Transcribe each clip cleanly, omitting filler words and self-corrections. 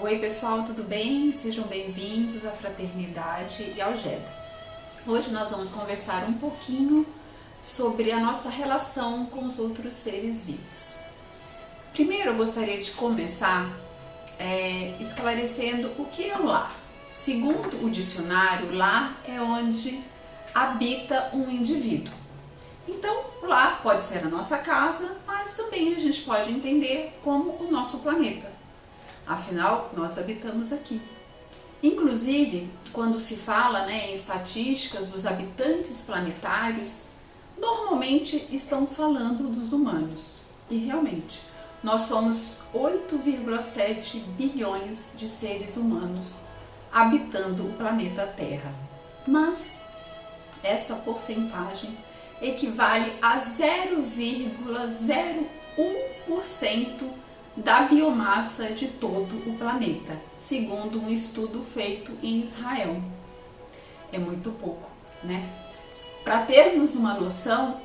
Oi pessoal, tudo bem? Sejam bem-vindos à Fraternidade e ao GEDA. Hoje nós vamos conversar um pouquinho sobre a nossa relação com os outros seres vivos. Primeiro eu gostaria de começar esclarecendo o que é o lar. Segundo o dicionário, lar é onde habita um indivíduo. Então, o lar pode ser a nossa casa, mas também a gente pode entender como o nosso planeta. Afinal, nós habitamos aqui. Inclusive, quando se fala em estatísticas dos habitantes planetários, normalmente estão falando dos humanos. E realmente, nós somos 8,7 bilhões de seres humanos habitando o planeta Terra. Mas essa porcentagem equivale a 0,01% da biomassa de todo o planeta, segundo um estudo feito em Israel. É muito pouco, né? Para termos uma noção,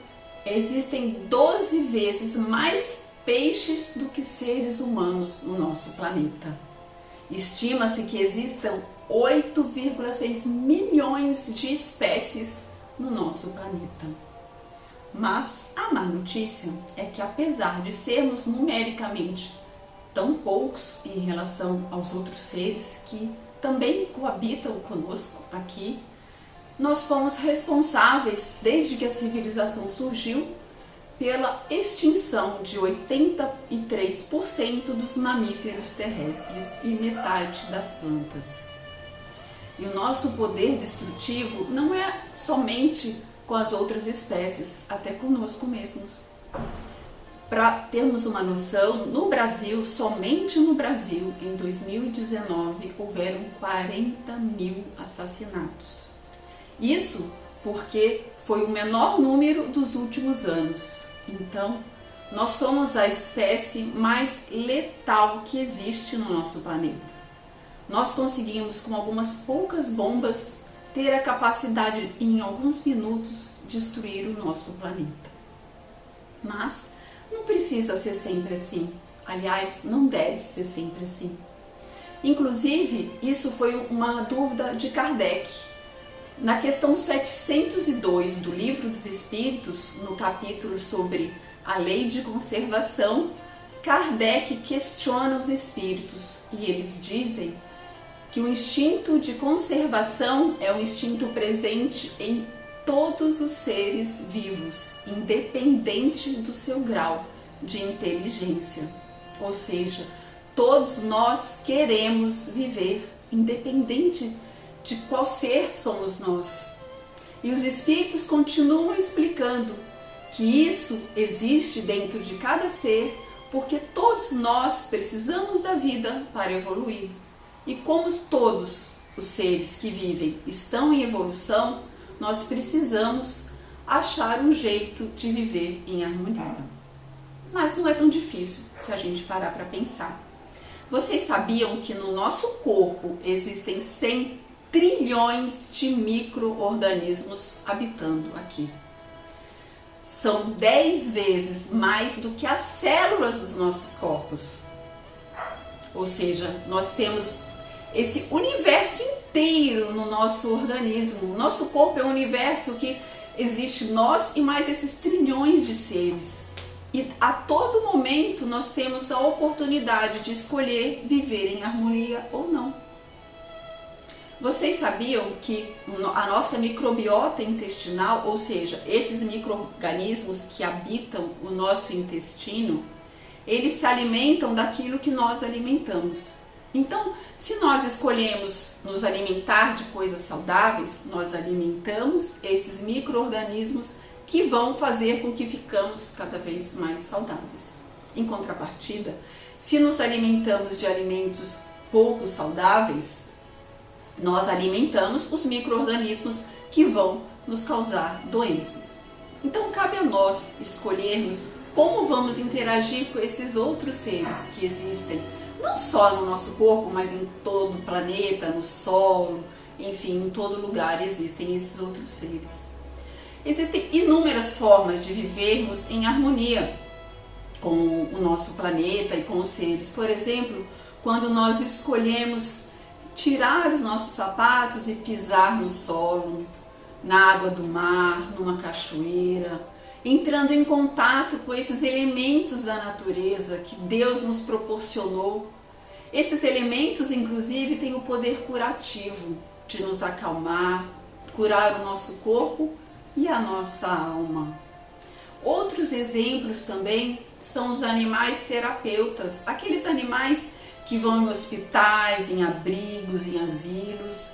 existem 12 vezes mais peixes do que seres humanos no nosso planeta. Estima-se que existam 8,6 milhões de espécies no nosso planeta. Mas a má notícia é que, apesar de sermos numericamente tão poucos em relação aos outros seres que também coabitam conosco aqui, nós fomos responsáveis, desde que a civilização surgiu, pela extinção de 83% dos mamíferos terrestres e metade das plantas. E o nosso poder destrutivo não é somente com as outras espécies, até conosco mesmos. Para termos uma noção, no Brasil, somente no Brasil, em 2019, houveram 40 mil assassinatos. Isso porque foi o menor número dos últimos anos. Então, nós somos a espécie mais letal que existe no nosso planeta. Nós conseguimos, com algumas poucas bombas, ter a capacidade, em alguns minutos, destruir o nosso planeta. Mas não precisa ser sempre assim. Aliás, não deve ser sempre assim. Inclusive, isso foi uma dúvida de Kardec. Na questão 702 do Livro dos Espíritos, no capítulo sobre a lei de conservação, Kardec questiona os espíritos e eles dizem que o instinto de conservação é um instinto presente em todos os seres vivos, independente do seu grau de inteligência. Ou seja, todos nós queremos viver, independente de qual ser somos nós. E os espíritos continuam explicando que isso existe dentro de cada ser, porque todos nós precisamos da vida para evoluir. E como todos os seres que vivem estão em evolução, nós precisamos achar um jeito de viver em harmonia. Mas não é tão difícil se a gente parar para pensar. Vocês sabiam que no nosso corpo existem 100 trilhões de micro-organismos habitando aqui? São 10 vezes mais do que as células dos nossos corpos. Ou seja, nós temos esse universo inteiro no nosso organismo. O nosso corpo é um universo que existe nós e mais esses trilhões de seres. E a todo momento nós temos a oportunidade de escolher viver em harmonia ou não. Vocês sabiam que a nossa microbiota intestinal, ou seja, esses micro-organismos que habitam o nosso intestino, eles se alimentam daquilo que nós alimentamos. Então, se nós escolhemos nos alimentar de coisas saudáveis, nós alimentamos esses micro-organismos que vão fazer com que ficamos cada vez mais saudáveis. Em contrapartida, se nos alimentamos de alimentos pouco saudáveis, nós alimentamos os micro-organismos que vão nos causar doenças. Então, cabe a nós escolhermos como vamos interagir com esses outros seres que existem, não só no nosso corpo, mas em todo o planeta, no solo, enfim, em todo lugar existem esses outros seres. Existem inúmeras formas de vivermos em harmonia com o nosso planeta e com os seres. Por exemplo, quando nós escolhemos tirar os nossos sapatos e pisar no solo, na água do mar, numa cachoeira, entrando em contato com esses elementos da natureza que Deus nos proporcionou. Esses elementos, inclusive, têm o poder curativo de nos acalmar, curar o nosso corpo e a nossa alma. Outros exemplos também são os animais terapeutas, aqueles animais que vão em hospitais, em abrigos, em asilos,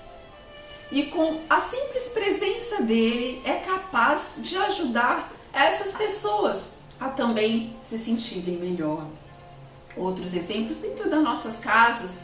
e com a simples presença dele é capaz de ajudar essas pessoas a também se sentirem melhor. Outros exemplos dentro das nossas casas,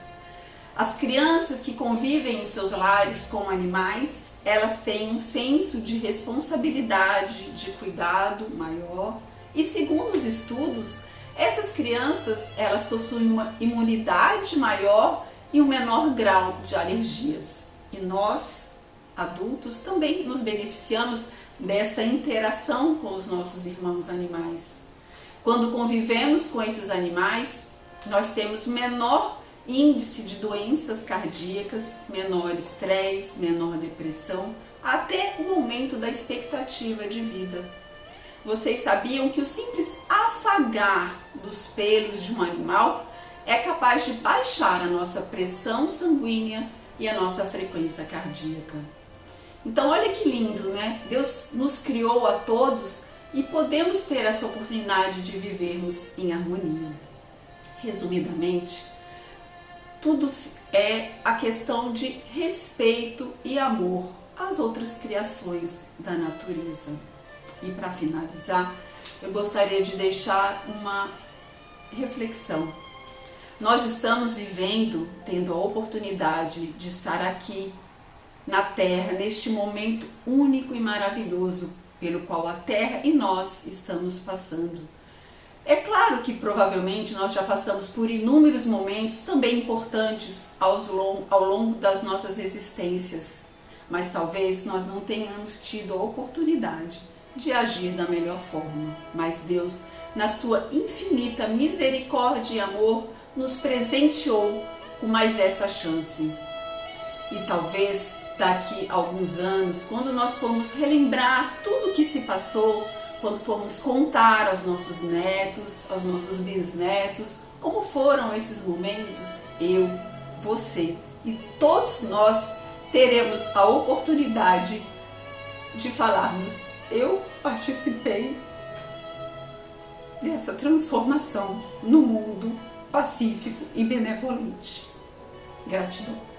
as crianças que convivem em seus lares com animais, elas têm um senso de responsabilidade, de cuidado maior, e segundo os estudos, essas crianças, elas possuem uma imunidade maior e um menor grau de alergias. E nós, adultos, também nos beneficiamos dessa interação com os nossos irmãos animais. Quando convivemos com esses animais, nós temos menor índice de doenças cardíacas, menor estresse, menor depressão, até o aumento da expectativa de vida. Vocês sabiam que o simples afagar dos pelos de um animal é capaz de baixar a nossa pressão sanguínea e a nossa frequência cardíaca? Então olha que lindo, né? Deus nos criou a todos e podemos ter essa oportunidade de vivermos em harmonia. Resumidamente, tudo é a questão de respeito e amor às outras criações da natureza. E para finalizar, eu gostaria de deixar uma reflexão. Nós estamos vivendo, tendo a oportunidade de estar aqui na Terra, neste momento único e maravilhoso pelo qual a Terra e nós estamos passando. É claro que provavelmente nós já passamos por inúmeros momentos também importantes ao longo das nossas existências, mas talvez nós não tenhamos tido a oportunidade de agir da melhor forma. Mas Deus, na sua infinita misericórdia e amor, nos presenteou com mais essa chance. E talvez daqui a alguns anos, quando nós formos relembrar tudo o que se passou, quando formos contar aos nossos netos, aos nossos bisnetos, como foram esses momentos, eu, você e todos nós teremos a oportunidade de falarmos: eu participei dessa transformação no mundo pacífico e benevolente. Gratidão.